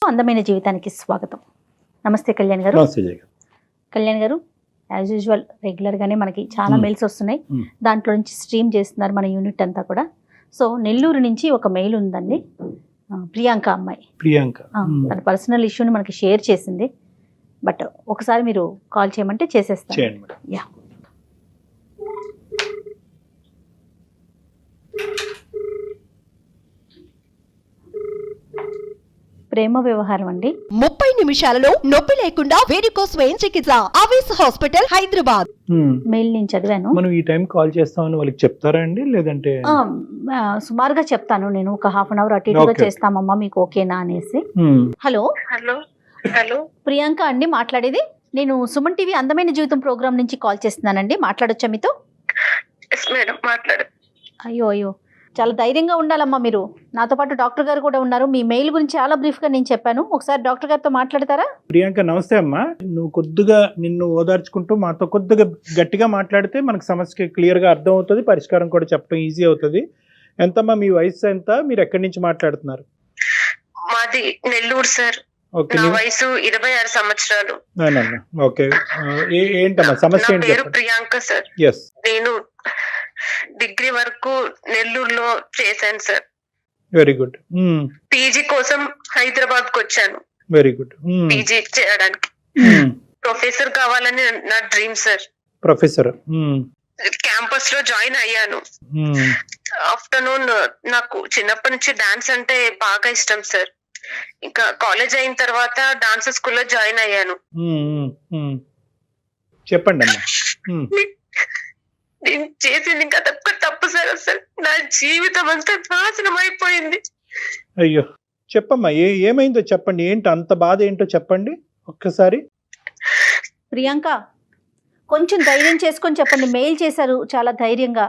అందమైన జీవితానికి స్వాగతం. నమస్తే కళ్యాణ్ గారు. కళ్యాణ్ గారు, యాజ్ యూజువల్ రెగ్యులర్గానే మనకి చాలా మెయిల్స్ వస్తున్నాయి. దాంట్లో నుంచి స్ట్రీమ్ చేస్తున్నారు మన యూనిట్ అంతా కూడా. సో నెల్లూరు నుంచి ఒక మెయిల్ ఉందండి. ప్రియాంక అమ్మాయి, తన పర్సనల్ ఇష్యూని మనకి షేర్ చేసింది. బట్ ఒకసారి మీరు కాల్ చేయమంటే చేసేస్తాను. యా, ప్రేమ వ్యవహారం అండి. 30 నిమిషాలలో నొప్పి లేకుండా వేడికోస్ వెయిన్ చికిత్స ఆవేశ హాస్పిటల్ హైదరాబాద్. మెయిల్ నేను చదివాను. మనం ఈ టైం కాల్ చేస్తామని వాళ్ళకి చెప్తారా అండి, లేదంటే సుమారుగా చెప్తాను. నేను ఒక హాఫ్ అన్ అవర్ అటు ఇటుగా చేస్తామమ్మా, మీకు ఓకేనా అనేసి. హలో హలో హలో ప్రియాంక అండి మాట్లాడేది. నేను సుమన్ టీవీ అందమైన జీవితం ప్రోగ్రామ్ నుంచి కాల్ చేస్తున్నానండి. మాట్లాడొచ్చా మీతో? ఎస్ మేడం, మాట్లాడు. అయ్యో అయ్యో, చాలా ధైర్యంగా ఉండాలమ్మా మీరు. నాతో పాటు డాక్టర్ గారు కూడా ఉన్నారు. మీ మెయిల్ గురించి చాలా బ్రీఫ్ గా నేను చెప్పాను. ఒకసారి డాక్టర్ గారితో మాట్లాడతారా? ప్రియాంక నమస్తే అమ్మా. నువ్వు కొద్దిగా నిన్ను ఓదార్చుకుంటూ మాతో కొద్దిగా గట్టిగా మాట్లాడితే మనకు సమస్యకి క్లియర్ గా అర్థం అవుతుంది, పరిష్కారం కూడా చెప్పడం ఈజీ అవుతుంది. ఎంతమ్మా మీ వయసు ఎంత, మీరు ఎక్కడి నుంచి మాట్లాడుతున్నారు? మాది నెల్లూరు సార్. నా వయసు 26 సంవత్సరాలు. ఓకే, ఏంటమ్మా సమస్య? నా పేరు ప్రియాంక సార్. నేను డిగ్రీ వరకు నెల్లూరులో చేశాను సార్. Very good. పీజీ కోసం హైదరాబాద్ కు వచ్చాను. Very good. పీజీ చేయడానికి ప్రొఫెసర్ కావాలని నా డ్రీమ్ సార్. ప్రొఫెసర్ క్యాంపస్ లో జాయిన్ అయ్యాను. ఆఫ్టర్నూన్ నాకు చిన్నప్పటి నుంచి డాన్స్ అంటే బాగా ఇష్టం సార్. ఇంకా కాలేజ్ అయిన తర్వాత డాన్స్ స్కూల్లో జాయిన్ అయ్యాను. చెప్పండి అమ్మా. నేను చేసింది ఇంకా తప్పు సార్. అసలు నా జీవితం అంతా నాశనం అయిపోయింది. అయ్యో చెప్పమ్మా, ఏమైందో చెప్పండి. ఏంటో అంత బాధ ఏంటో చెప్పండి ఒక్కసారి. ప్రియాంక, కొంచెం ధైర్యం చేసుకొని చెప్పండి. మెయిల్ చేశారు చాలా ధైర్యంగా.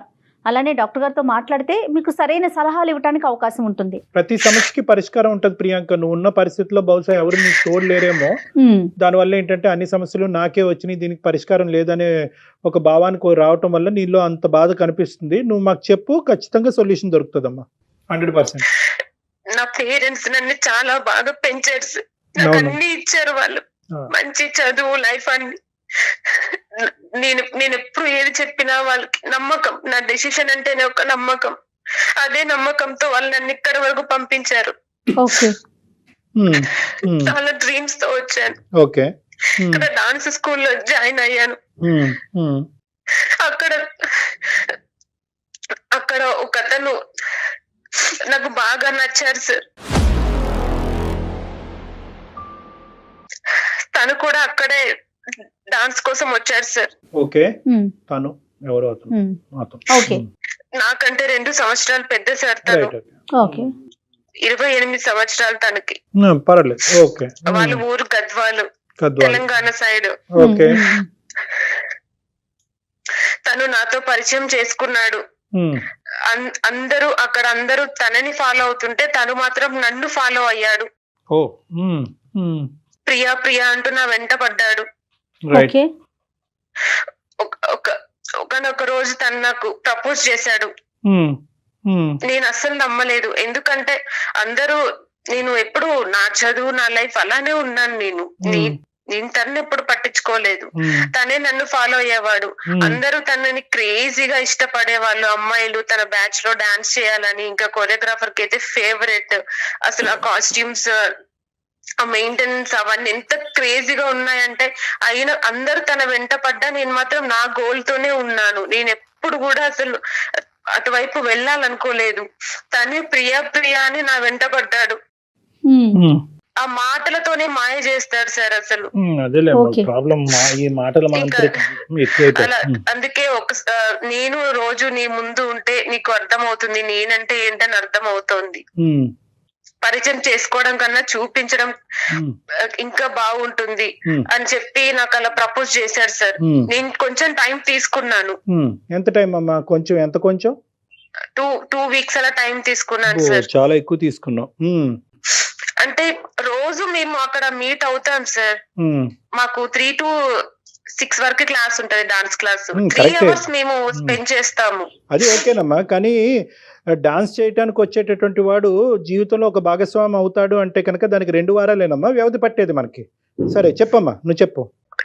అలానే డాక్టర్ గారితో మాట్లాడితే మీకు సరైన సలహాలు ఇవ్వడానికి అవకాశం ఉంటుంది. ప్రతి సమస్యకి పరిష్కారం ఉంటుంది ప్రియాంక. నువ్వు ఉన్న పరిస్థితుల్లో బహుశా ఎవరు నీకు తోడలేరేమో. దానివల్ల ఏంటంటే అన్ని సమస్యలు నాకే వచ్చినాయి, దీనికి పరిష్కారం లేదనే ఒక భావానికి రావటం వల్ల నీలో అంత బాధ కనిపిస్తుంది. నువ్వు మాకు చెప్పు, ఖచ్చితంగా సొల్యూషన్ దొరుకుతుందమ్మా. 100%. నా పేరెంట్స్ నన్ను చాలా బాగా పెంచారు, నాకు అన్ని ఇచ్చారు. వాళ్ళు మంచి చదువు, లైఫ్ అన్ని. నేను ఎప్పుడు ఏది చెప్పినా వాళ్ళకి నమ్మకం. నా డెసిషన్ అంటేనే ఒక నమ్మకం. అదే నమ్మకంతో వాళ్ళు నన్ను ఇక్కడ వరకు పంపించారు. చాలా డ్రీమ్స్ తో వచ్చాను. ఇక్కడ డాన్స్ స్కూల్లో జాయిన్ అయ్యాను. అక్కడ ఒక అతను నాకు బాగా నచ్చారు సార్. తను కూడా అక్కడే డాన్స్ కోసం వచ్చారు సార్. ఓకే, తను ఎవరు? నాకంటే 2 సంవత్సరాలు పెద్ద సార్. తను 28 సంవత్సరాలు తనకి. వాళ్ళ ఊరు గద్వాలు, తెలంగాణ సైడ్. తను నాతో పరిచయం చేసుకున్నాడు. అందరూ తనని ఫాలో అవుతుంటే తను మాత్రం నన్ను ఫాలో అయ్యాడు. ప్రియా ప్రియా అంటూ నా వెంట పడ్డాడు. ఒకనొక రోజు తను నాకు ప్రపోజ్ చేశాడు. నేను అస్సలు నమ్మలేదు. ఎందుకంటే నేను ఎప్పుడు నా చదువు, నా లైఫ్ అలానే ఉన్నాను. నేను తనని ఎప్పుడు పట్టించుకోలేదు. తనే నన్ను ఫాలో అయ్యేవాడు. అందరూ తనని క్రేజీగా ఇష్టపడేవాళ్ళు అమ్మాయిలు. తన బ్యాచ్ లో డాన్స్ చేయాలని, ఇంకా కొరియోగ్రాఫర్ కి అయితే ఫేవరెట్. అసలు ఆ కాస్ట్యూమ్స్, ఆ మెయింటెనెన్స్ అవన్నీ ఎంత క్రేజీగా ఉన్నాయంటే, అయినా అందరు తన వెంట పడ్డా నేను మాత్రం నా గోల్ తోనే ఉన్నాను. నేను ఎప్పుడు కూడా అసలు అటువైపు వెళ్ళాలనుకోలేదు. తనే ప్రియా ప్రియా అని నా వెంట పడ్డాడు. ఆ మాటలతోనే మాయ చేస్తాడు సార్ అసలు. అందుకే నేను రోజు నీ ముందు ఉంటే నీకు అర్థం అవుతుంది, నేనంటే ఏంటని అర్థం అవుతోంది. పరిచయం చేసుకోవడం కన్నా చూపించడం ఇంకా బాగుంటుంది అని చెప్పి నాకు అలా ప్రపోజ్ చేశారు సార్. నేను కొంచెం టైం తీసుకున్నాను. ఎంత టైం అమ్మా? కొంచెం ఎంత? కొంచెం 2 వీక్స్ అలా టైం తీసుకున్నాను సార్. చాలా ఎక్కువ తీసుకున్నావు. అంటే రోజు మేము అక్కడ మీట్ అవుతాం సార్. మాకు 3 to 6 వరకు క్లాస్ ఉంటది, డాన్స్ క్లాస్. 3 correct. అవర్స్ మేము స్పెండ్ చేస్తాము. అది ఓకేనమ్మా, కానీ డాన్స్ చేయడానికి వచ్చేటటువంటి వాడు జీవితంలో ఒక భాగస్వామి అవుతాడు అంటే కనుక దానికి 2 వారాలేనమ్మా వ్యవధి పట్టేది మనకి. సరే చెప్పమ్మా, నువ్వు చెప్పు.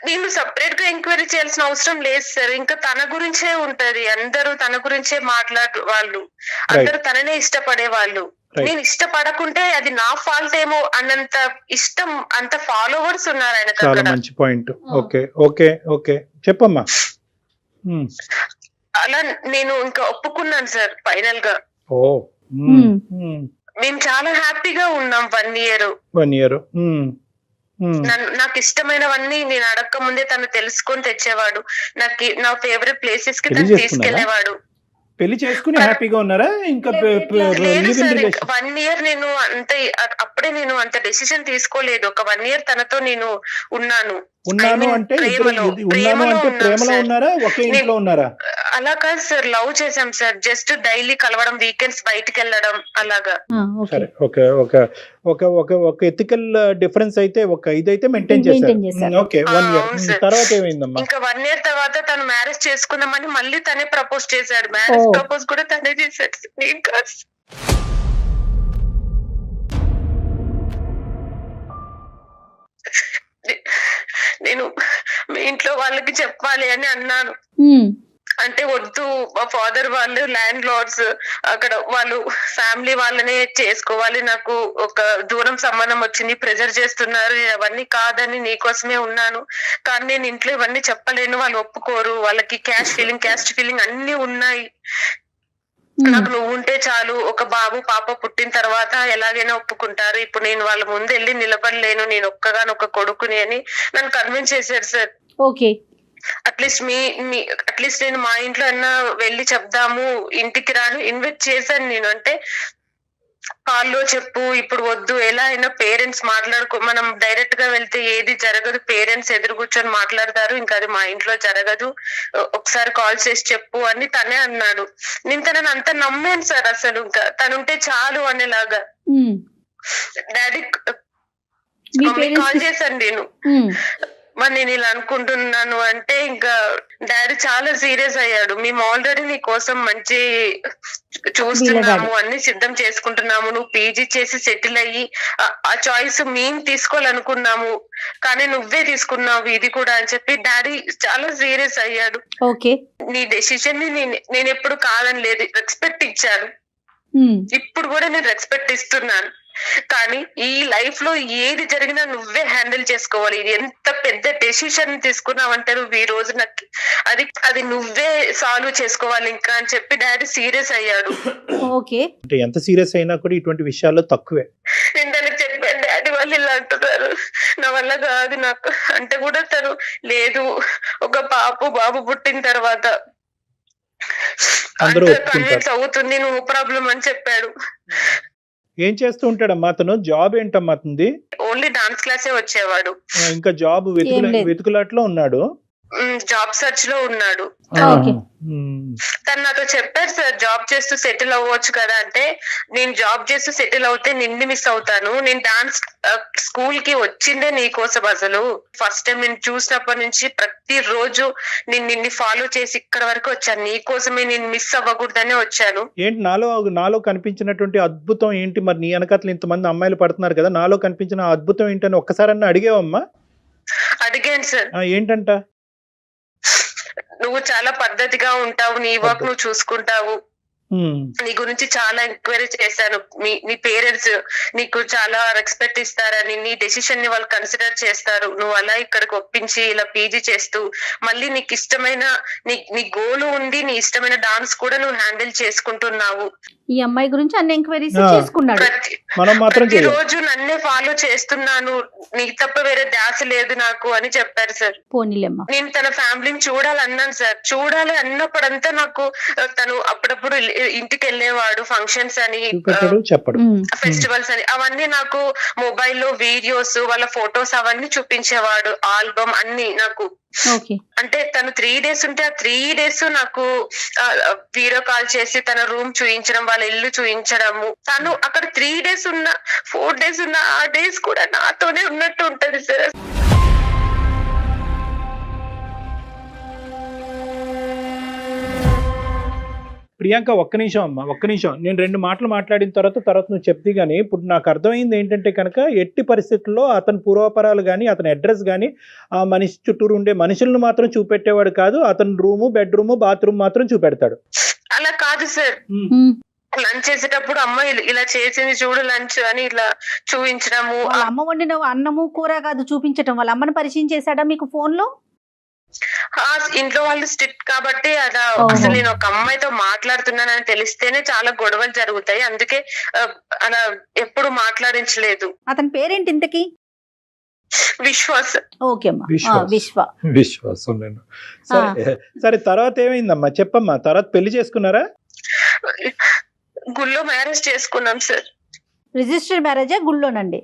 నేను సెపరేట్ గా ఎంక్వైరీ చేయాల్సిన అవసరం లేదు సార్. ఇంకా తన గురించే ఉంటది, అందరూ తన గురించే మాట్లాడు వాళ్ళు, అందరూ తననే ఇష్టపడే వాళ్ళు. నేను ఇష్టపడకుంటే అది నా ఫాల్ట్ ఏమో అన్నంత ఇష్టం, అంత ఫాలోవర్స్ ఉన్నారు ఆయనకు. చాలా అక్కడ మంచి పాయింట్. ఓకే ఓకే ఓకే చెప్పమ్మా. అలా నేను ఇంకా ఒప్పుకున్నాను సార్ ఫైనల్ గా. ఓ మేము చాలా హ్యాపీగా ఉన్నాం 1 year. 1 year. నాకు ఇష్టమైనవన్నీ నేను అడక్క ముందే తను తెలుసుకొని తెచ్చేవాడు. నా ఫేవరెట్ ప్లేసెస్ కి తను తీసుకెళ్లేవాడు. పెళ్లి చేసుకుని హ్యాపీగా ఉన్నారా? ఇంకా లేదు సార్, 1 year నేను అప్పుడే నేను అంత డెసిషన్ తీసుకోలేదు. ఒక 1 year తనతో నేను ఉన్నాను. అంటే ప్రేమలో ఉన్నారా, ఒకే ఇంట్లో ఉన్నారా? అలా కాదు సార్, లవ్ చేసాం సార్. జస్ట్ డైలీ కలవడం, వీకెండ్స్ బయటికి వెళ్ళడం అలాగా. సరే ఓకే ఒక ఎథికల్ డిఫరెన్స్ అయితే ఇదైతే మెయింటైన్ చేశారు. ఓకే 1 year తర్వాత ఏమైందమ్మా? ఇంకా 1 year తర్వాత తను మ్యారేజ్ చేసుకుందామని మళ్ళీ తనే ప్రపోజ్ చేశాడు. మ్యారేజ్ ప్రపోజ్ కూడా తనే చేశాడు. నేను మీ ఇంట్లో వాళ్ళకి చెప్పాలి అని అన్నాను. అంటే వద్దు, మా ఫాదర్ వాళ్ళు ల్యాండ్ లార్డ్స్, అక్కడ వాళ్ళు ఫ్యామిలీ వాళ్ళనే చేసుకోవాలి, నాకు ఒక దూరం సంబంధం వచ్చింది, ప్రెజర్ చేస్తున్నారు, అవన్నీ కాదని నీకోసమే ఉన్నాను. కానీ నేను ఇంట్లో ఇవన్నీ చెప్పలేను, వాళ్ళు ఒప్పుకోరు, వాళ్ళకి క్యాస్ట్ ఫీలింగ్ అన్ని ఉన్నాయి. నాకు నువ్వు ఉంటే చాలు, ఒక బాబు పాప పుట్టిన తర్వాత ఎలాగైనా ఒప్పుకుంటారు. ఇప్పుడు నేను వాళ్ళ ముందు వెళ్ళి నిలబడలేను, నేను ఒక్కగానొక్క కొడుకుని అని నన్ను కన్విన్స్ చేశారు సార్. ఓకే, అట్లీస్ట్ నేను మా ఇంట్లో అన్నా వెళ్ళి చెప్దాము, ఇంటికి రాను ఇన్వైట్ చేశాను నేను. అంటే కాల్లో చెప్పు, ఇప్పుడు వద్దు, ఎలా అయినా పేరెంట్స్ మనం డైరెక్ట్ గా వెళ్తే ఏది జరగదు, పేరెంట్స్ ఎదురు కూర్చొని మాట్లాడతారు, ఇంకా అది మా ఇంట్లో జరగదు, ఒకసారి కాల్ చేసి చెప్పు అని తనే అన్నాడు. నేను తనని అంత నమ్మాను సార్, అసలు ఇంకా తనుంటే చాలు అనేలాగా. డాడీ కాల్ చేశాను నేను, మరి నేను ఇలా అనుకుంటున్నాను అంటే ఇంకా డాడీ చాలా సీరియస్ అయ్యాడు. మేము ఆల్రెడీ నీ కోసం మంచి చూస్తున్నాము, అన్ని సిద్ధం చేసుకుంటున్నాము, నువ్వు పీజీ చేసి సెటిల్ అయ్యి ఆ చాయిస్ మేము తీసుకోవాలనుకున్నాము, కానీ నువ్వే తీసుకున్నావు ఇది కూడా అని చెప్పి డాడీ చాలా సీరియస్ అయ్యాడు. ఓకే, నీ డెసిషన్ ని నేను ఎప్పుడు కాదని లేదు, రెస్పెక్ట్ ఇచ్చాను. ఇప్పుడు కూడా నేను రెస్పెక్ట్ ఇస్తున్నాను. కానీ ఈ లైఫ్ లో ఏది జరిగినా నువ్వే హ్యాండిల్ చేసుకోవాలి. ఇది ఎంత పెద్ద డెసిషన్ తీసుకున్నావంటే నువ్వు ఈ రోజు నాకు అది నువ్వే సాల్వ్ చేసుకోవాలి ఇంకా అని చెప్పి డాడీ సీరియస్ అయ్యాడు. ఓకే, అంటే ఎంత సీరియస్ అయినా కూడా ఇటువంటి విషయాల్లో తక్కువే. నేను దానికి చెప్పాను, డాడీ వాళ్ళు ఇలా అంటున్నారు, నా వల్ల కాదు నాకు అంటే కూడా తను లేదు, ఒక బాబు పుట్టిన తర్వాత కన్విన్స్ అవుతుంది, నువ్వు ప్రాబ్లం అని చెప్పాడు. ఏం చేస్తూ ఉంటాడమ్మా అతను? జాబ్ ఏంటమ్మా అతనిది? ఓన్లీ డాన్స్ క్లాసే వచ్చేవాడు. ఇంకా జాబ్ వెతుకులాట్లో ఉన్నాడు, జాబ్ సర్చ్ లో ఉన్నాడు. తను నాతో చెప్పారు సార్, జాబ్ చేస్తూ సెటిల్ అవ్వచ్చు కదా అంటే, నేను జాబ్ చేస్తూ సెటిల్ అవుతే నిన్ను మిస్ అవుతాను, నేను డాన్స్ స్కూల్ కి వచ్చిందే నీ కోసం. అసలు ఫస్ట్ టైం నేను చూసినప్పటి నుంచి ప్రతి రోజు నేను నిన్ను ఫాలో చేసి ఇక్కడ వరకు వచ్చాను, నీ కోసమే, నేను మిస్ అవ్వకూడదనే వచ్చాను. ఏంటి నాలో కనిపించినటువంటి అద్భుతం ఏంటి? మరి నీ వెనకాతలు ఇంతమంది అమ్మాయిలు పడుతున్నారు కదా, నాలో కనిపించిన అద్భుతం ఏంటని ఒక్కసారన్నా అడిగావమ్మా? అడిగాను సార్. ఏంటంట? నువ్వు చాలా పద్ధతిగా ఉంటావు, నీ వర్క్ నువ్వు చూసుకుంటావు, నీ గురించి చాలా ఎంక్వైరీ చేశాను, నీ పేరెంట్స్ నీకు చాలా రెస్పెక్ట్ ఇస్తారని, నీ డెసిషన్ ని వాళ్ళు కన్సిడర్ చేస్తారు, నువ్వు అలా ఇక్కడికి ఒప్పించి ఇలా పీజీ చేస్తూ మళ్ళీ నీకు ఇష్టమైన నీ గోల్ ఉంది, నీ ఇష్టమైన డాన్స్ కూడా నువ్వు హ్యాండిల్ చేసుకుంటున్నావు. ఈ అమ్మాయి గురించి అన్ని ఎంక్వైరీస్ చేసుకున్నాడు. ప్రతి రోజు నన్నే ఫాలో చేస్తున్నాను, నీకు తప్ప వేరే ధ్యాస లేదు నాకు అని చెప్పారు సార్. పోనీలేమ్మా, నేను తన ఫ్యామిలీని చూడాలన్నాను సార్. చూడాలి అన్నప్పుడంతా నాకు తను అప్పుడప్పుడు ఇంటికి వెళ్ళేవాడు, ఫంక్షన్స్ అని, ఫెస్టివల్స్ అని, అవన్నీ నాకు మొబైల్లో వీడియోస్, వాళ్ళ ఫొటోస్ అవన్నీ చూపించేవాడు, ఆల్బమ్ అన్ని నాకు. అంటే తను 3 days ఉంటే ఆ 3 days నాకు వీడియో కాల్ చేసి తన రూమ్ చూయించడం, వాళ్ళ ఇల్లు చూయించడము. తను అక్కడ 3 days ఉన్నా 4 days ఉన్నా ఆ డేస్ కూడా నాతోనే ఉన్నట్టు ఉంటది సార్. ప్రియాంక ఒక్క నిమిషం అమ్మా, ఒక్క నిమిషం. నేను 2 మాటలు మాట్లాడిన తర్వాత నువ్వు చెప్తే గానీ ఇప్పుడు నాకు అర్థమైంది ఏంటంటే కనుక ఎట్టి పరిస్థితుల్లో అతని పూర్వాపరాలు కానీ అతని అడ్రస్ కానీ ఆ మనిషి చుట్టూరు ఉండే మనుషులను మాత్రం చూపెట్టేవాడు కాదు. అతని రూము, బెడ్రూము, బాత్రూమ్ మాత్రం చూపెడతాడు. అలా కాదు సార్, లంచ్ చేసేటప్పుడు అమ్మ ఇలా చేసింది చూడు లంచ్ అని ఇలా చూపించడము. వాళ్ళ అమ్మ వండిన అన్నము కూర కాదు చూపించటం, వాళ్ళ అమ్మని పరిచయం చేశాడా మీకు ఫోన్ లో? ఇంట్లో వాళ్ళు స్ట్రిక్ట్ కాబట్టి అలా అసలు నేను ఒక అమ్మాయితో మాట్లాడుతున్నానని తెలిస్తేనే చాలా గొడవలు జరుగుతాయి. అందుకే అలా ఎప్పుడు మాట్లాడించలేదు. అతని పేరేంటి ఇంతకి? విశ్వాస్. ఓకే అమ్మా, విశ్వాసం. నేను సరే తర్వాత ఏమైందమ్మా చెప్పమ్మా. తర్వాత పెళ్లి చేసుకున్నారా? గుళ్ళో మ్యారేజ్ చేసుకున్నాం సార్. రిజిస్టర్ మ్యారేజా గుళ్ళోనండి?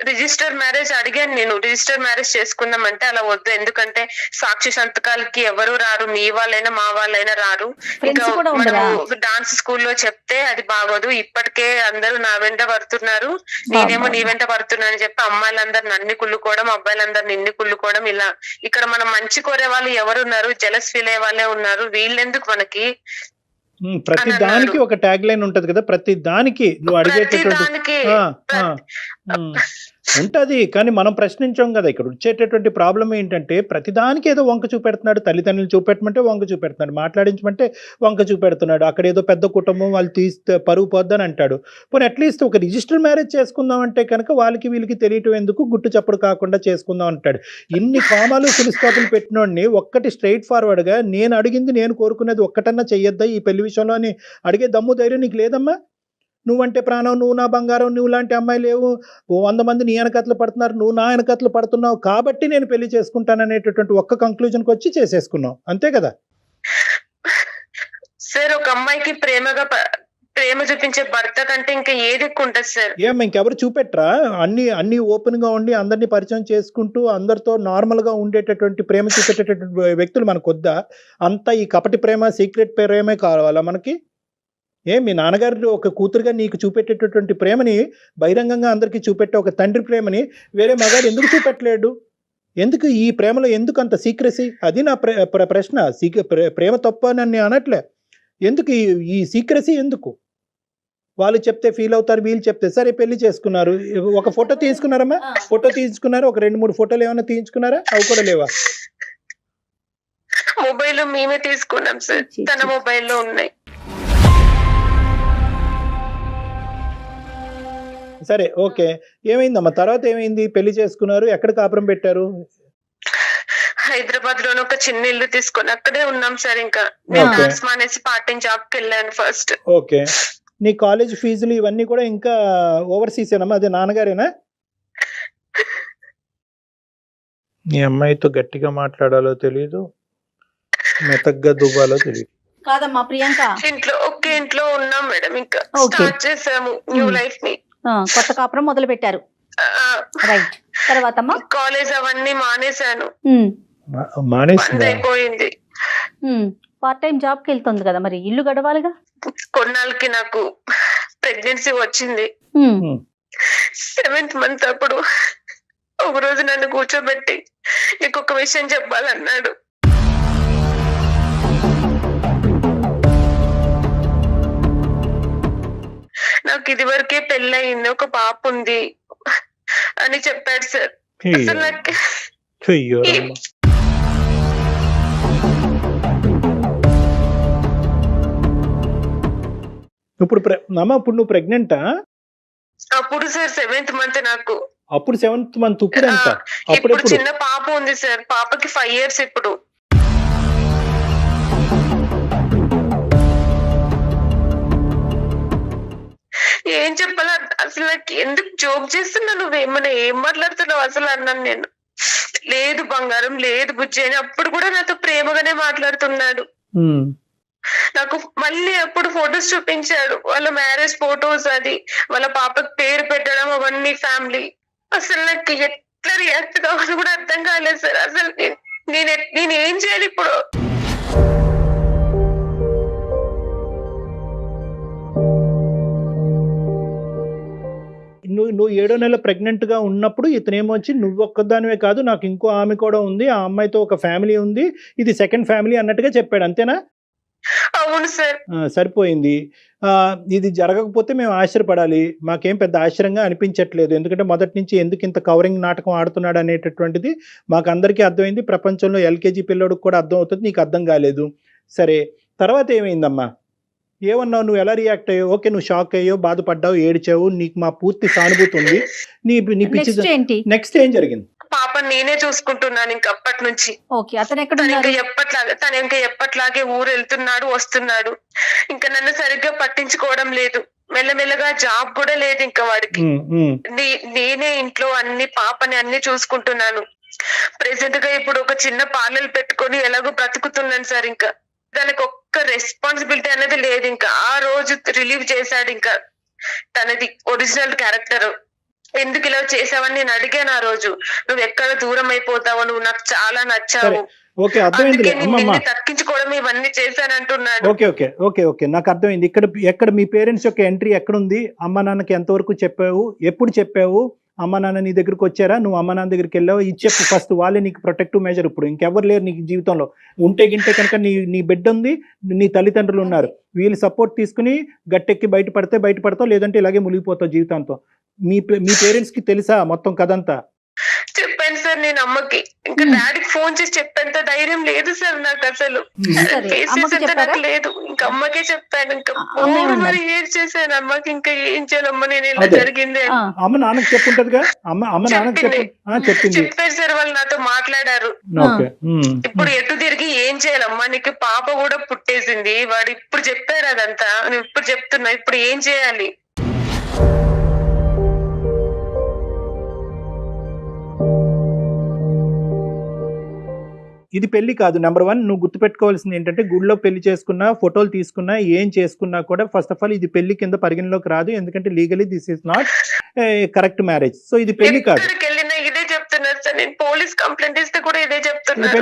రిజిస్టర్ మ్యారేజ్ అడిగాను నేను. రిజిస్టర్ మ్యారేజ్ చేసుకుందాం అంటే అలా వద్దు, ఎందుకంటే సాక్షి సంతకాలకి ఎవరు రారు, మీ వాళ్ళైనా మా వాళ్ళైనా రారు. ఇంకా మనము డాన్స్ స్కూల్లో చెప్తే అది బాగోదు, ఇప్పటికే అందరూ నా వెంట పడుతున్నారు, నేనేమో నీ వెంట పడుతున్నా అని చెప్పి అమ్మాయిలందరు నన్ను కుళ్ళుకోవడం, అబ్బాయిలందరు నిన్ను కుళ్ళుకోవడం. ఇలా ఇక్కడ మనం మంచి కోరే వాళ్ళు ఎవరున్నారు, జలస్ ఫీల్ అయ్యే వాళ్ళే ఉన్నారు, వీళ్ళెందుకు మనకి. ప్రతి దానికి ఒక ట్యాగ్ లైన్ ఉంటది కదా, ప్రతి దానికి నువ్వు అడిగేటటువంటి ఉంటది. కానీ మనం ప్రశ్నించాం కదా. ఇక్కడ వచ్చేటటువంటి ప్రాబ్లం ఏంటంటే ప్రతిదానికి ఏదో వంక చూపెడుతున్నాడు. తల్లిదండ్రులు చూపెట్టమంటే వంక చూపెడుతున్నాడు, మాట్లాడించమంటే వంక చూపెడుతున్నాడు. అక్కడ ఏదో పెద్ద కుటుంబం, వాళ్ళు తీస్తే పరుగు పోద్దని అంటాడు. పోనీ అట్లీస్ట్ ఒక రిజిస్టర్ మ్యారేజ్ చేసుకుందాం అంటే కనుక వాళ్ళకి వీళ్ళకి తెలియటం ఎందుకు, గుట్టు చప్పుడు కాకుండా చేసుకుందాం అంటాడు. ఇన్ని కామాలు ఫుల్స్టాపులు పెట్టినోడిని ఒక్కటి స్ట్రైట్ ఫార్వర్డ్గా నేను అడిగింది నేను కోరుకునేది ఒక్కటన్నా చెయ్యొద్దా ఈ పెళ్లి విషయంలో అని అడిగే దమ్ము ధైర్యం నీకు లేదమ్మా? నువ్వంటే ప్రాణం, నువ్వు నా బంగారం, నువ్వు లాంటి అమ్మాయి లేవు, 100 మంది నీ వెనకట్లు పడుతున్నారు, నువ్వు నా వెనకట్లు పడుతున్నావు కాబట్టి నేను పెళ్లి చేసుకుంటాననేటటువంటి ఒక్క కంక్లూజన్కి వచ్చి చేసేసుకున్నావు, అంతే కదా సార్? ఒక అమ్మాయికి ప్రేమ చూపించే భర్త కంటే ఇంకా ఏది ఎక్కువ ఉంటుంది సార్? ఇంకెవరు చూపెట్రా? అన్ని ఓపెన్ గా ఉండి అందరినీ పరిచయం చేసుకుంటూ అందరితో నార్మల్ గా ఉండేటటువంటి ప్రేమ చూపెట్టేటటువంటి వ్యక్తులు మనకు వద్దా? అంతా ఈ కపటి ప్రేమ, సీక్రెట్ ప్రేమే కావాలా మనకి? మీ నాన్నగారు ఒక కూతురుగా నీకు చూపెట్టేటటువంటి ప్రేమని బహిరంగంగా అందరికీ చూపెట్టే ఒక తండ్రి ప్రేమని వేరే మగాడు ఎందుకు చూపెట్టలేడు? ఎందుకు ఈ ప్రేమలో ఎందుకు అంత సీక్రెసీ? అది నా ప్రశ్న. ప్రేమ తప్ప నన్ను అనట్లే, ఎందుకు ఈ సీక్రెసీ ఎందుకు? వాళ్ళు చెప్తే ఫీల్ అవుతారు, వీళ్ళు చెప్తే సరే పెళ్లి చేసుకున్నారు. ఒక ఫోటో తీసుకున్నారమ్మా? ఫోటో తీసుకున్నారు, ఒక 2-3 ఫోటోలు ఏమైనా తీయించుకున్నారా? అవి కూడా లేవా? మొబైల్ మేమే తీసుకున్నాం సార్, తన మొబైల్లో ఉన్నాయి. సరే ఓకే, ఏమైందమ్మా తర్వాత ఏమైంది? పెళ్లి చేసుకున్నారు, ఎక్కడ కాపురం పెట్టారు? హైదరాబాద్ లోనే ఒక చిన్న ఇల్లు తీసుకొని అక్కడే ఉన్నాం సార్. ఇంకా నేను డాన్స్ మానేసి పార్ట్ టైం జాబ్ కి వెళ్ళాను ఫస్ట్. ఓకే, నీ కాలేజ్ ఫీజులు ఇవన్నీ కూడా ఇంకా ఓవర్సీస్ ఏనమ్మా? అదే నాన్నగారేనా? నీ అమ్మాయితో గట్టిగా మాట్లాడాలో తెలియదు, మెతగ్గా దువ్వాలో తెలియదు. కాదమ్మా ప్రియాంక, ఒకే ఇంట్లో ఉన్నాం మేడం. ఇంకా స్టార్ట్ చేసాము న్యూ లైఫ్ ని, కొత్త కాపురం మొదలు పెట్టారు. రైట్, తర్వాత కాలేజ్ అవన్నీ మానేశాను, అయిపోయింది. పార్ట్ టైం జాబ్ కి వెళ్తుంది కదా, మరి ఇల్లు గడవాలిగా. కొన్నాళ్ళకి నాకు ప్రెగ్నెన్సీ వచ్చింది. 7th మంత్ అప్పుడు ఒక రోజు నన్ను కూర్చోబెట్టి నీకు ఒక విషయం చెప్పాలన్నాడు. నాకు ఇది వరకే పెళ్ళయింది, ఒక పాప ఉంది అని చెప్పాడు సార్. అసలు నాకు ఇప్పుడు నువ్వు ప్రెగ్నెంటా? అప్పుడు సార్ 7th మంత్ నాకు. అప్పుడు 7th మంత్. ఇప్పుడు ఎంత? ఇప్పుడు చిన్న పాప ఉంది సార్, పాపకి 5 years ఇప్పుడు. ఏం చెప్పాలా అసలు, నాకు ఎందుకు జోక్ చేస్తున్నా, నువ్వేమన్నా ఏం మాట్లాడుతున్నావు అసలు అన్నాను నేను. లేదు బంగారం, లేదు బుజ్జి అని అప్పుడు కూడా నాతో ప్రేమగానే మాట్లాడుతున్నాడు. నాకు మళ్ళీ అప్పుడు ఫొటోస్ చూపించాడు, వాళ్ళ మ్యారేజ్ ఫొటోస్, అది వాళ్ళ పాపకి పేరు పెట్టడం అవన్నీ ఫ్యామిలీ. అసలు నాకు ఎట్లా రియాక్ట్ కావాలో కూడా అర్థం కాలేదు సార్. అసలు నేను ఏం చేయాలి ఇప్పుడు? నువ్వు 7వ నెల ప్రెగ్నెంట్ గా ఉన్నప్పుడు ఇతనేమో వచ్చి నువ్వు ఒక్కదానివే కాదు, నాకు ఇంకో ఆమె కూడా ఉంది, ఆ అమ్మాయితో ఒక ఫ్యామిలీ ఉంది, ఇది సెకండ్ ఫ్యామిలీ అన్నట్టుగా చెప్పాడు, అంతేనా? అవును సార్. సరిపోయింది. ఇది జరగకపోతే మేము ఆశ్చర్యపడాలి. మాకేం పెద్ద ఆశ్చర్యంగా అనిపించట్లేదు. ఎందుకంటే మొదటి నుంచి ఎందుకు ఇంత కవరింగ్ నాటకం ఆడుతున్నాడు అనేటటువంటిది మాకందరికీ అర్థమైంది. ప్రపంచంలో ఎల్కేజీ పిల్లోడికి కూడా అర్థం అవుతుంది. నీకు అర్థం కాలేదు. సరే, తర్వాత ఏమైందమ్మా? ఏమన్నావు? నువ్వు ఎలా రియాక్ట్ అయ్యావు? ఓకే, నువ్వు షాక్ అయ్యావు, బాధపడ్డావు, ఏడ్చావు, నీకు మా పూర్తి సానుభూతి ఉంది. నీ పిచ్చి నెక్స్ట్ ఏంటి? నెక్స్ట్ ఏం జరిగింది? పాపని నేనే చూసుకుంటున్నాను ఇంక అప్పటి నుంచి. ఓకే, అతను ఎక్కడ తను ఉన్నారు? ఇంకా ఎప్పట్లాగే ఊరు వెళ్తున్నాడు, వస్తున్నాడు. ఇంకా నన్ను సరిగ్గా పట్టించుకోవడం లేదు. మెల్లమెల్లగా జాబ్ కూడా లేదు ఇంకా వాడికి. నేనే ఇంట్లో పాపని అన్ని చూసుకుంటున్నాను. ప్రెసెంట్ గా ఇప్పుడు ఒక చిన్న పార్లర్ పెట్టుకొని ఎలాగో బ్రతుకుతున్నాను సార్. ఇంకా దానికి ఒక్క రెస్పాన్సిబిలిటీ అనేది లేదు. ఇంకా ఆ రోజు రిలీవ్ చేశాడు ఇంకా తనది ఒరిజినల్ క్యారెక్టర్. ఎందుకు ఇలా చేసావని నేను అడిగాను ఆ రోజు. నువ్వు ఎక్కడ దూరం అయిపోతావు, నువ్వు నాకు చాలా నచ్చావు, ఓకే, అర్థమైంది. తక్కించుకోవడం ఇవన్నీ చేశానంటున్నాడు. ఓకే ఓకే ఓకే ఓకే నాకు అర్థమైంది. ఎక్కడ మీ పేరెంట్స్ యొక్క ఎంట్రీ ఎక్కడుంది? అమ్మ నాన్నకి ఎంతవరకు చెప్పావు? ఎప్పుడు చెప్పావు? అమ్మ నాన్న నీ దగ్గరికి వచ్చారా? నువ్వు అమ్మ నాన్న దగ్గరికి వెళ్ళావు? ఇది చెప్పు ఫస్ట్. వాళ్ళే నీకు ప్రొటెక్టివ్ మెజర్. ఇప్పుడు ఇంకెవరు లేరు నీకు జీవితంలో. ఉంటే కనుక నీ బిడ్డ ఉంది, నీ తల్లిదండ్రులు ఉన్నారు. వీళ్ళు సపోర్ట్ తీసుకుని గట్టెక్కి బయటపడతావు, లేదంటే ఇలాగే మునిగిపోతావు జీవితంతో. మీ పేరెంట్స్ కి తెలుసా మొత్తం కథంతా? చెప్పాను సార్ నేను అమ్మకి. ఇంకా డాడీకి ఫోన్ చేసి చెప్పేంత ధైర్యం లేదు సార్ నాకు అసలు. నాకు లేదు. ఇంకా అమ్మకే చెప్పాను. ఇంకా మరి ఏం చేశాను అమ్మకి. ఇంకా ఏం చేయాలమ్మా, నేను ఇలా జరిగింది అమ్మ నాన్నకి చెప్పుంటదిగా. అమ్మ నాన్నకి చెప్పింది. చెప్పారు సార్, వాళ్ళు నాతో మాట్లాడారు. ఇప్పుడు ఎటు తిరిగి ఏం చేయాలమ్మా, నీకు పాప కూడా పుట్టేసింది. వాడు ఇప్పుడు చెప్పారు అదంతా. నువ్వు ఇప్పుడు చెప్తున్నా, ఇప్పుడు ఏం చేయాలి? ఇది పెళ్లి కాదు. నెంబర్ 1 నువ్వు గుర్తుపెట్టుకోవాల్సింది ఏంటంటే, గుడిలో పెళ్లి చేసుకున్నా, ఫోటోలు తీసుకున్నా, ఏం చేసుకున్నా కూడా ఫస్ట్ ఆఫ్ ఆల్ ఇది పెళ్లి కింద పరిగణలోకి రాదు. ఎందుకంటే legally this is not correct marriage. So ఇది పెళ్లి కాదు. ఇదే చెప్తున్నారు సార్. నేను పోలీస్ కంప్లైంట్ ఇస్తే కూడా ఇదే చెప్తున్నారు.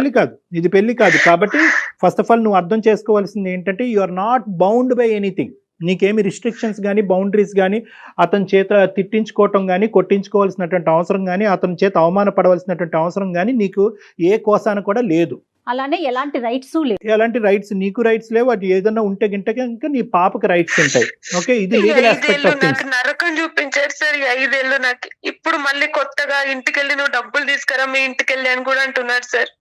ఇది పెళ్లి కాదు. కాబట్టి ఫస్ట్ ఆఫ్ ఆల్ నువ్వు అర్థం చేసుకోవాల్సింది ఏంటంటే, you are not bound by anything. నీకేమి రిస్ట్రిక్షన్స్ కానీ, బౌండరీస్ కానీ, అతని చేత తిట్టించుకోవటం కానీ, కొట్టించుకోవాల్సినటువంటి అవసరం కానీ, అతని చేత అవమానపడవలసినటువంటి అవసరం కానీ నీకు ఏ కోసాన కూడా లేదు. అలానే ఎలాంటి రైట్స్ లేవు. ఎలాంటి రైట్స్ నీకు రైట్స్ లేవు. అది ఏదన్నా ఉంటే కనుక నీ పాపకి రైట్స్ ఉంటాయి. ఓకే, ఇది లీగల్ ఆస్పెక్ట్ ఆఫ్ థింగ్స్. నరకం చూపించారు సార్ 5 ఏళ్ళు నాకు. ఇప్పుడు మళ్ళీ కొత్తగా ఇంటికి వెళ్ళి నువ్వు డబ్బులు తీసుకురా మీ ఇంటికి వెళ్ళి అని కూడా అంటున్నారు సార్.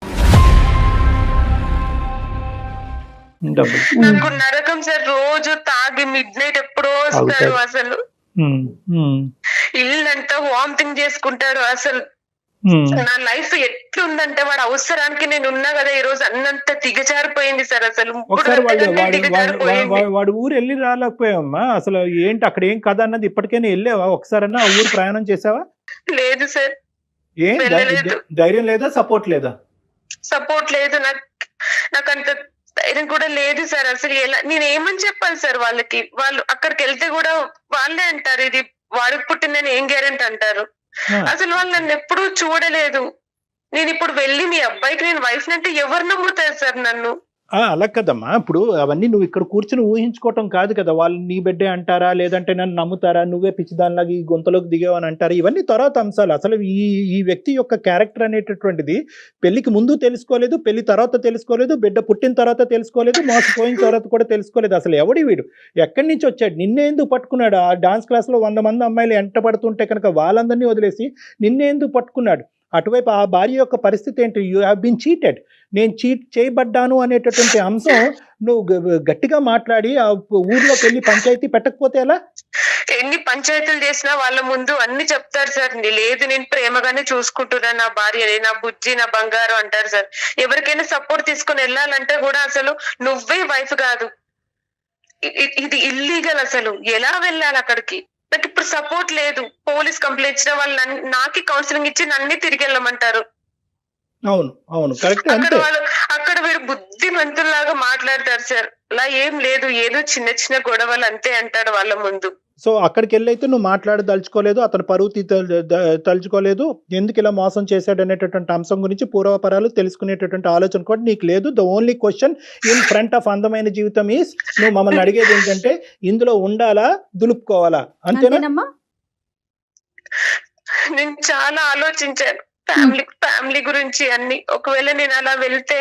నాకు నరకం సార్. రోజు తాగి మిడ్ నైట్ ఎప్పుడో వస్తాడు. అసలు ఇల్లంతా వామిటింగ్ చేసుకుంటాడు. అసలు నా లైఫ్ ఎట్లుందంటే, వాడు అవసరానికి నేను ఉన్నా కదా ఈ రోజు అన్నంత దిగజారిపోయింది సార్. అసలు వాడు ఊరు వెళ్ళి రాలేకపోయావమ్మా. అసలు ఏంటి అక్కడ ఏం కథ అన్నది ఇప్పటికైనా వెళ్ళావా? ఒకసారన్నా ఊరు ప్రయాణం చేసావా? లేదు సార్. ఏం ధైర్యం లేదా? సపోర్ట్ లేదా? సపోర్ట్ లేదు. నాకు అంత ధైర్యం కూడా లేదు సార్. అసలు ఎలా నేను ఏమని చెప్పాలి సార్ వాళ్ళకి? వాళ్ళు అక్కడికి వెళ్తే కూడా వాళ్ళే అంటారు, ఇది వాడికి పుట్టిందని ఏం గ్యారెంటీ అంటారు. అసలు వాళ్ళు నన్ను ఎప్పుడూ చూడలేదు. నేను ఇప్పుడు వెళ్ళి మీ అబ్బాయికి నేను వైఫ్ అంటే ఎవరు నమ్ముతారు సార్ నన్ను? అలా కదమ్మా. ఇప్పుడు అవన్నీ నువ్వు ఇక్కడ కూర్చుని ఊహించుకోవటం కాదు కదా. వాళ్ళు నీ బిడ్డే అంటారా, లేదంటే నన్ను నమ్ముతారా, నువ్వే పిచ్చిదానిలాగా ఈ గొంతలోకి దిగావని అంటారా? ఇవన్నీ తర్వాత అంశాలు. అసలు ఈ వ్యక్తి యొక్క క్యారెక్టర్ అనేటటువంటిది పెళ్లికి ముందు తెలుసుకోలేదు, పెళ్లి తర్వాత తెలుసుకోలేదు, బిడ్డ పుట్టిన తర్వాత తెలుసుకోలేదు, మోసపోయిన తర్వాత కూడా తెలుసుకోలేదు. అసలు ఎవడి వీడు? ఎక్కడి నుంచి వచ్చాడు? నిన్నే ఎందుకు పట్టుకున్నాడు? ఆ డాన్స్ క్లాస్లో 100 మంది అమ్మాయిలు ఎంట పడుతుంటే కనుక వాళ్ళందరినీ వదిలేసి నిన్నే ఎందుకు పట్టుకున్నాడు? అటువైపు ఆ భార్య యొక్క పరిస్థితి ఏంటి? You have been cheated. నేను చీట్ చేయబడ్డాను అనేటటువంటి అంశం నువ్వు గట్టిగా మాట్లాడి ఆ ఊర్లోకి వెళ్ళి పంచాయతీ పెట్టకపోతే ఎలా? ఎన్ని పంచాయతీలు చేసినా వాళ్ళ ముందు అన్ని చెప్తారు సార్. లేదు, నేను ప్రేమగానే చూసుకుంటున్నా నా భార్యని, నా బుజ్జి, నా బంగారం అంటారు సార్. ఎవరికైనా సపోర్ట్ తీసుకుని వెళ్ళాలంటే కూడా అసలు నువ్వే వైఫ్ కాదు, ఇది ఇల్లీగల్. అసలు ఎలా వెళ్ళాలి అక్కడికి? నాకు ఇప్పుడు సపోర్ట్ లేదు. పోలీస్ కంప్లైంట్ ఇచ్చిన వాళ్ళు నాకే కౌన్సిలింగ్ ఇచ్చి నన్ను తిరిగి వెళ్ళమంటారు. అవును కరెక్ట్. అక్కడ వీడు బుద్ధిమంతుల్లాగా మాట్లాడతారు సార్. అలా ఏం లేదు, ఏదో చిన్న చిన్న గొడవలు అంతే అంటాడు వాళ్ళ ముందు. సో అక్కడికి వెళ్ళైతే నువ్వు మాట్లాడదలుచుకోలేదు, అతను పరువు తలుచుకోలేదు, ఎందుకు ఇలా మోసం చేశాడు అనేటటువంటి అంశం గురించి పూర్వపరాలు తెలుసుకునేటటువంటి ఆలోచన కూడా నీకు లేదు. The only question in front of అందమైన జీవితం ఈస్, నువ్వు మమ్మల్ని అడిగేది ఏంటంటే ఇందులో ఉండాలా, దులుపుకోవాలా? అంతేనా? నేను చాలా ఆలోచించాను. ఫ్యామిలీ గురించి అన్ని. ఒకవేళ నేను అలా వెళ్తే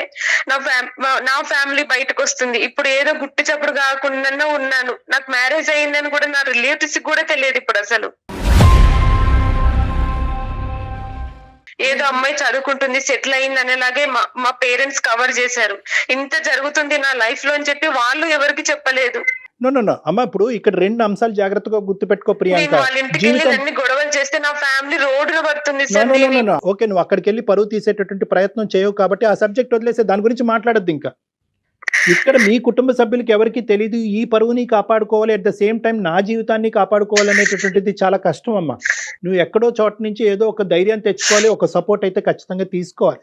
నా ఫ్యామిలీ బయటకు వస్తుంది. ఇప్పుడు ఏదో గుట్టు చప్పుడు కాకుండా ఉన్నాను. నాకు మ్యారేజ్ అయిందని కూడా నా రిలేటివ్స్ కూడా తెలియదు ఇప్పుడు అసలు. ఏదో అమ్మాయి చదువుకుంటుంది, సెటిల్ అయింది అనేలాగే మా పేరెంట్స్ కవర్ చేశారు. ఇంత జరుగుతుంది నా లైఫ్ లో అని చెప్పి వాళ్ళు ఎవరికి చెప్పలేదు. నో అమ్మ, ఇప్పుడు ఇక్కడ 2 అంశాలు జాగ్రత్తగా గుర్తుపెట్టుకో ప్రియాంక. వాళ్ళ ఇంటికి వెళ్ళి అన్ని గొడవలు చేస్తే నా ఫ్యామిలీ రోడ్డున పడుతుంది సార్. ఓకే, నువ్వు అక్కడికి వెళ్ళి పరువు తీసేటటువంటి ప్రయత్నం చేయవు కాబట్టి ఆ సబ్జెక్ట్ వదిలేసే, దాని గురించి మాట్లాడద్దు. ఇంకా ఇక్కడ మీ కుటుంబ సభ్యులకి ఎవరికి తెలియదు ఈ పరువుని కాపాడుకోవాలి, అట్ ద సేమ్ టైం నా జీవితాన్ని కాపాడుకోవాలి అనేటటువంటిది చాలా కష్టం అమ్మా. నువ్వు ఎక్కడో చోట నుంచి ఏదో ఒక ధైర్యం తెచ్చుకోవాలి, ఒక సపోర్ట్ అయితే ఖచ్చితంగా తీసుకోవాలి.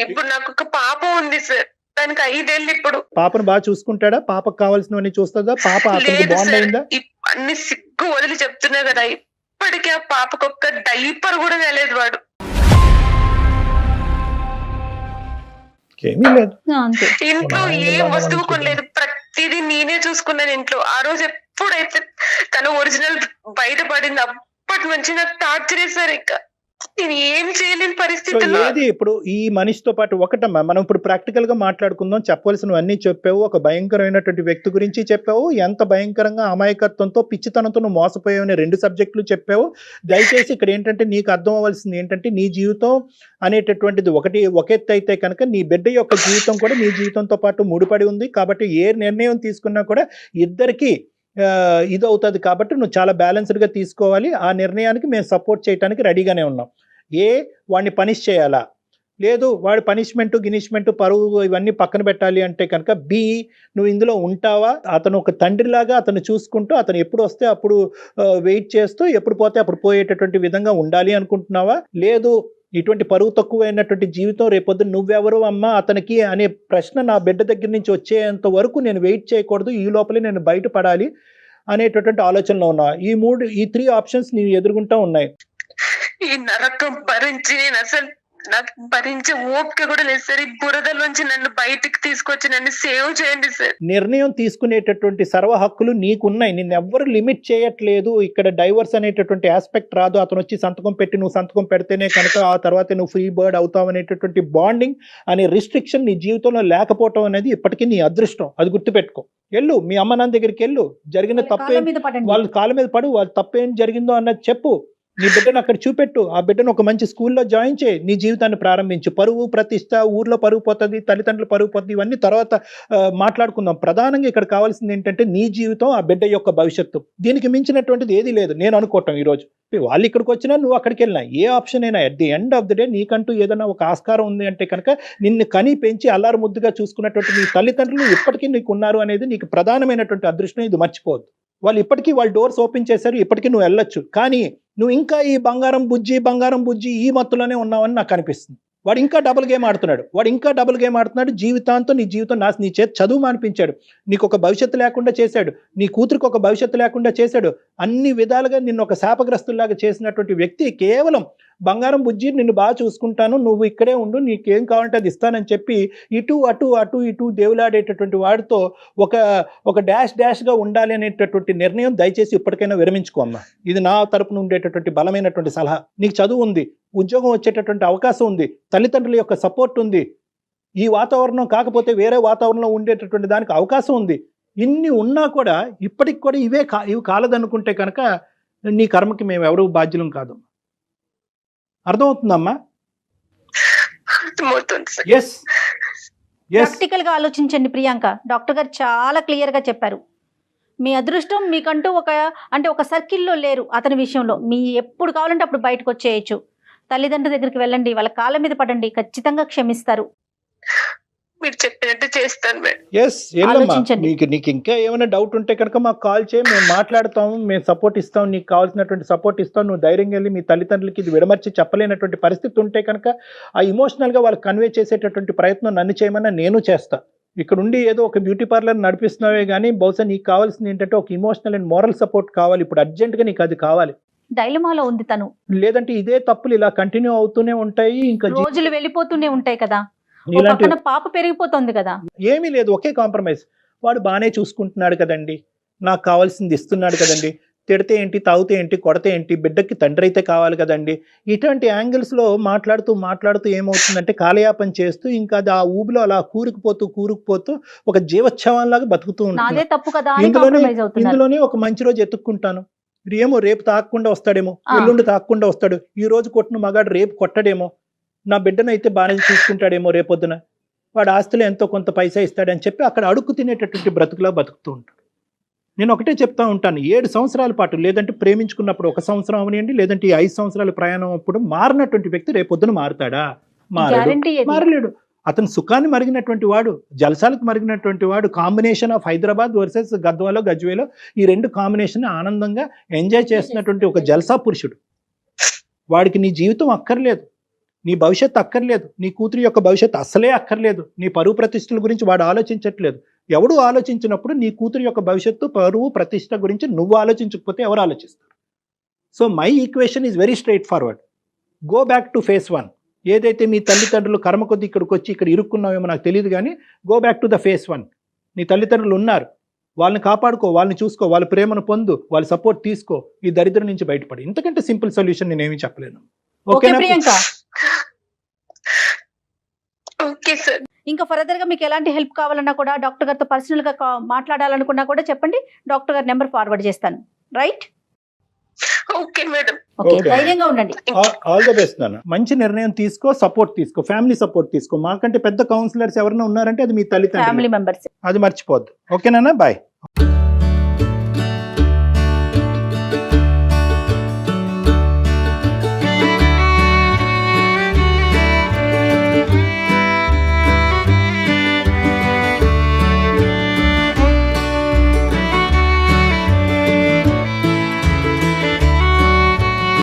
ఇప్పుడు నాకు ఒక పాప ఉంది సార్, దానికి 5 ఏళ్ళు. ఇప్పుడు పాపను బాగా చూసుకుంటాడా? పాపకు కావాల్సినవన్నీ చూస్తుందా? పాప అతనికి బాండ్ అయిందా? అన్ని సిగ్గు వదిలి చెప్తున్నా కదా, ఇప్పటికీ ఆ పాపకు ఒక్క డైపర్ కూడా తెలియదు. వాడు ఏమీ లేదు ఇంట్లో ఏం వస్తువు కొనలేదు, ప్రతిదీ నేనే చూసుకున్నాను ఇంట్లో. ఆ రోజు ఎప్పుడైతే తన ఒరిజినల్ బయటపడింది అప్పటి నుంచి నాకు టార్చర్ చేశారు. ఇంకా నేను ఏం చేయలేని పరిస్థితుల్లో. ఏది ఇప్పుడు ఈ మనిషితో పాటు ఒకటమ్మా, మనం ఇప్పుడు ప్రాక్టికల్ గా మాట్లాడుకుందాం. చెప్పవలసినవన్నీ చెప్పావు, ఒక భయంకరమైనటువంటి వ్యక్తి గురించి చెప్పావు, ఎంత భయంకరంగా అమాయకత్వంతో పిచ్చితనంతో నువ్వు మోసపోయావని 2 సబ్జెక్టులు చెప్పావు. దయచేసి ఇక్కడ ఏంటంటే నీకు అర్థం అవ్వాల్సింది ఏంటంటే నీ జీవితం అనేటటువంటిది ఒక ఎత్తు అయితే కనుక నీ బిడ్డ యొక్క జీవితం కూడా నీ జీవితంతో పాటు ముడిపడి ఉంది. కాబట్టి ఏ నిర్ణయం తీసుకున్నా కూడా ఇద్దరికి ఇది అవుతుంది. కాబట్టి నువ్వు చాలా బ్యాలెన్స్డ్గా తీసుకోవాలి. ఆ నిర్ణయానికి మేము సపోర్ట్ చేయడానికి రెడీగానే ఉన్నాం. వాడిని పనిష్ చేయాలా, లేదు వాడి గినిష్మెంట్ పరువు ఇవన్నీ పక్కన పెట్టాలి అంటే కనుక నువ్వు ఇందులో ఉంటావా? అతను ఒక తండ్రిలాగా అతను చూసుకుంటూ అతను ఎప్పుడు వస్తే అప్పుడు వెయిట్ చేస్తూ ఎప్పుడు పోతే అప్పుడు పోయేటటువంటి విధంగా ఉండాలి అనుకుంటున్నావా? లేదు ఇటువంటి పరువు తక్కువైనటువంటి జీవితం రేపొద్దు నువ్వెవరు అమ్మా అతనికి అనే ప్రశ్న నా బిడ్డ దగ్గర నుంచి వచ్చేంత వరకు నేను వెయిట్ చేయకూడదు, ఈ లోపలే నేను బయటపడాలి అనేటటువంటి ఆలోచనలో ఉన్నా. ఈ 3 ఆప్షన్స్ నీ ఎదురుగుంటా ఉన్నాయి. ఈ నరకం భరించి నేను అసలు నాకు భరించే ఓపిక కూడా లేదు సార్. ఈ బురదలోంచి నన్ను బయటికి తీసుకొచ్చి నన్ను సేవ్ చేయండి సార్. నిర్ణయం తీసుకునేటటువంటి సర్వ హక్కులు నీకున్నాయి, నిన్ను ఎవ్వరు లిమిట్ చేయట్లేదు. ఇక్కడ డైవర్స్ అనేటటువంటి ఆస్పెక్ట్ రాదు. అతను వచ్చి సంతకం పెట్టి నువ్వు సంతకం పెడితేనే కనుక ఆ తర్వాత నువ్వు ఫ్రీ బర్డ్ అవుతావు అనేటటువంటి బాండింగ్ అనే రిస్ట్రిక్షన్ నీ జీవితంలో లేకపోవటం అనేది ఇప్పటికీ నీ అదృష్టం. అది గుర్తుపెట్టుకో. వెళ్ళు మీ అమ్మ నాన్న దగ్గరికి వెళ్ళు, జరిగిన తప్పే వాళ్ళ కాళ్ళ మీద పడు, వాళ్ళ తప్పేం జరిగిందో అన్నది చెప్పు. నీ బిడ్డను అక్కడ చూపెట్టు, ఆ బిడ్డను ఒక మంచి స్కూల్లో జాయిన్ చేయి, నీ జీవితాన్ని ప్రారంభించు. పరువు ప్రతిష్ట, ఊర్లో పరువు పోతుంది, తల్లిదండ్రులు పరువు పోతుంది, ఇవన్నీ తర్వాత మాట్లాడుకుందాం. ప్రధానంగా ఇక్కడ కావాల్సింది ఏంటంటే నీ జీవితం, ఆ బిడ్డ యొక్క భవిష్యత్తు. దీనికి మించినటువంటిది ఏది లేదు నేను అనుకోవటం. ఈరోజు వాళ్ళు ఇక్కడికి వచ్చినా నువ్వు అక్కడికి వెళ్ళినా ఏ ఆప్షన్ అయినా at the end of the day నీకంటూ ఏదైనా ఒక ఆస్కారం ఉంది అంటే కనుక నిన్ను కని పెంచి అల్లారు ముద్దుగా చూసుకున్నటువంటి నీ తల్లిదండ్రులు ఇప్పటికీ నీకు ఉన్నారు అనేది నీకు ప్రధానమైనటువంటి అదృష్టం. ఇది మర్చిపోవద్దు. వాళ్ళు ఇప్పటికీ వాళ్ళ డోర్స్ ఓపెన్ చేశారు, ఇప్పటికీ నువ్వు వెళ్ళొచ్చు. కానీ నువ్వు ఇంకా ఈ బంగారం బుజ్జి ఈ మత్తులోనే ఉన్నావని నాకు అనిపిస్తుంది. వాడు ఇంకా డబుల్ గేమ్ ఆడుతున్నాడు. జీవితాంతం నీ జీవితం నీ చేతి చదువు మానిపించాడు, నీకు ఒక భవిష్యత్తు లేకుండా చేశాడు, నీ కూతురికి ఒక భవిష్యత్తు లేకుండా చేశాడు. అన్ని విధాలుగా నిన్ను ఒక శాపగ్రస్తుల్లాగా చేసినటువంటి వ్యక్తి కేవలం బంగారం బుజ్జి నిన్ను బాగా చూసుకుంటాను, నువ్వు ఇక్కడే ఉండు, నీకేం కావాలంటే అది ఇస్తానని చెప్పి ఇటు దేవులాడేటటువంటి వాడితో ఒక డాష్గా ఉండాలి అనేటటువంటి నిర్ణయం దయచేసి ఇప్పటికైనా విరమించుకోమ్మా. ఇది నా తరపున ఉండేటటువంటి బలమైనటువంటి సలహా. నీకు చదువు ఉంది, ఉద్యోగం వచ్చేటటువంటి అవకాశం ఉంది, తల్లిదండ్రుల యొక్క సపోర్ట్ ఉంది, ఈ వాతావరణం కాకపోతే వేరే వాతావరణంలో ఉండేటటువంటి దానికి అవకాశం ఉంది. ఇన్ని ఉన్నా కూడా ఇప్పటికి కూడా ఇవి కాలదనుకుంటే కనుక నీ కర్మకి మేము ఎవరు బాధ్యులం కాదు. అర్థమవుతుందమ్మా? ప్రాక్టికల్ గా ఆలోచించండి ప్రియాంక. డాక్టర్ గారు చాలా క్లియర్ గా చెప్పారు. మీ అదృష్టం మీకంటూ ఒక సర్కిల్లో లేరు. అతని విషయంలో మీ ఎప్పుడు కావాలంటే అప్పుడు బయటకు వచ్చేయచ్చు. తల్లిదండ్రుల దగ్గరికి వెళ్ళండి, వాళ్ళ కాళ్ళ మీద పడండి, ఖచ్చితంగా క్షమిస్తారు. మీరు చెప్పినట్టు చేస్తాను. నీకు ఇంకా ఏమైనా డౌట్ ఉంటే కనుక మాకు కాల్ చేయి, మేము మాట్లాడతాము, మేము సపోర్ట్ ఇస్తాం, నీకు కావాల్సినటువంటి సపోర్ట్ ఇస్తాం. నువ్వు ధైర్యంగా వెళ్ళి మీ తల్లిదండ్రులకి ఇది విడమర్చి చెప్పలేనటువంటి పరిస్థితి ఉంటే కనుక ఆ ఇమోషనల్గా వాళ్ళకి కన్వే చేసేటటువంటి ప్రయత్నం నన్ను చేయమన్నా నేను చేస్తా. ఇక్కడ ఉండి ఏదో ఒక బ్యూటీ పార్లర్ నడిపిస్తున్నావే కానీ బహుశా నీకు కావాల్సింది ఏంటంటే ఒక ఇమోషనల్ అండ్ మోరల్ సపోర్ట్ కావాలి. ఇప్పుడు అర్జెంట్గా నీకు అది కావాలి. డైలమాలో ఉంది తను. లేదంటే ఇదే తప్పులు ఇలా కంటిన్యూ అవుతూనే ఉంటాయి, ఇంకా రోజులు వెళ్ళిపోతూనే ఉంటాయి కదా. పాప పెరిగిపోతుంది కదా. ఏమీ లేదు, ఒకే కాంప్రమైజ్. వాడు బాగానే చూసుకుంటున్నాడు కదండి, నాకు కావాల్సింది ఇస్తున్నాడు కదండి, తిడితే ఏంటి, తాగితే ఏంటి, కొడితే ఏంటి, బిడ్డకి తండ్రి అయితే కావాలి కదండి. ఇటువంటి యాంగిల్స్లో మాట్లాడుతూ ఏమవుతుందంటే కాలయాపన చేస్తూ ఇంకా అది ఆ ఊబిలో అలా కూరుకుపోతూ ఒక జీవోత్సవంలాగా బతుకుతూ నాదే ఉంటుంది. తప్పు కదా అని కాంప్రమైజ్ అవుతున్నారు. ఇందులోనే ఒక మంచి రోజు ఎత్తుక్కుంటాను, ఏమో రేపు తాకకుండా వస్తాడేమో, ఆ. ఎల్లుండి తాకకుండా వస్తాడు, ఈ రోజు కొట్టిన మగాడు రేపు కొట్టడేమో, నా బిడ్డను అయితే బాగానే చూసుకుంటాడేమో, రేపొద్దున వాడు ఆస్తులు ఎంతో కొంత పైసా ఇస్తాడని చెప్పి అక్కడ అడుక్కు తినేటటువంటి బ్రతుకులా బతుకుతూ ఉంటాడు. నేను ఒకటే చెప్తా ఉంటాను, 7 సంవత్సరాల పాటు లేదంటే ప్రేమించుకున్నప్పుడు 1 సంవత్సరం అవనియండి, లేదంటే ఈ 5 సంవత్సరాల ప్రయాణం అప్పుడు మారినటువంటి వ్యక్తి రేపొద్దున మారుతాడా? గ్యారంటీ మారలేడు. అతను సుఖాన్ని మరిగినటువంటి వాడు, జలసాలకు మరిగినటువంటి వాడు, కాంబినేషన్ ఆఫ్ హైదరాబాద్ వర్సెస్ గజ్వేలో ఈ 2 కాంబినేషన్ ఆనందంగా ఎంజాయ్ చేస్తున్నటువంటి ఒక జల్సా పురుషుడు. వాడికి నీ జీవితం అక్కర్లేదు, నీ భవిష్యత్తు అక్కర్లేదు, నీ కూతురి యొక్క భవిష్యత్తు అస్సలే అక్కర్లేదు, నీ పరువు ప్రతిష్టల గురించి వాడు ఆలోచించట్లేదు. ఎవడు ఆలోచించినప్పుడు నీ కూతురి యొక్క భవిష్యత్తు, పరువు ప్రతిష్ట గురించి నువ్వు ఆలోచించకపోతే ఎవరు ఆలోచిస్తారు? So my equation is very straight forward. Go back to face 1. ఏదైతే మీ తల్లిదండ్రులు కర్మ కొద్ది ఇక్కడికి వచ్చి ఇక్కడ ఇరుక్కున్నావేమో నాకు తెలియదు, కానీ go back to the face 1. నీ తల్లిదండ్రులు ఉన్నారు, వాళ్ళని కాపాడుకో, వాళ్ళని చూసుకో, వాళ్ళ ప్రేమను పొందు, వాళ్ళ సపోర్ట్ తీసుకో, ఈ దరిద్రం నుంచి బయటపడి. ఇంతకంటే సింపుల్ సొల్యూషన్ నేనేమి చెప్పలేను. ఓకే ఓకేనా ప్రియాంక, ఓకే సార్. ఇంకా ఫర్దర్ గా మీకు ఎలాంటి హెల్ప్ కావాలన్నా కూడా డాక్టర్ గారితో పర్సనల్ గా మాట్లాడాలనుకున్నా కూడా చెప్పండి, డాక్టర్ గారి నెంబర్ ఫార్వర్డ్ చేస్తాను. Right? Okay madam. Okay, Okay. ధైర్యంగా ఉండండి. ఆల్ ద బెస్ట్ నాన్న. మంచి నిర్ణయం తీసుకో, సపోర్ట్ తీసుకో, ఫ్యామిలీ సపోర్ట్ తీసుకో. మాకంటే పెద్ద కౌన్సిలర్స్ ఎవరైనా ఉన్నారంటే అది మీ ఫ్యామిలీ తల్లిదండ్రులు, మెంబర్స్. అది మర్చిపోద్దు. ఓకేనా? బాయ్.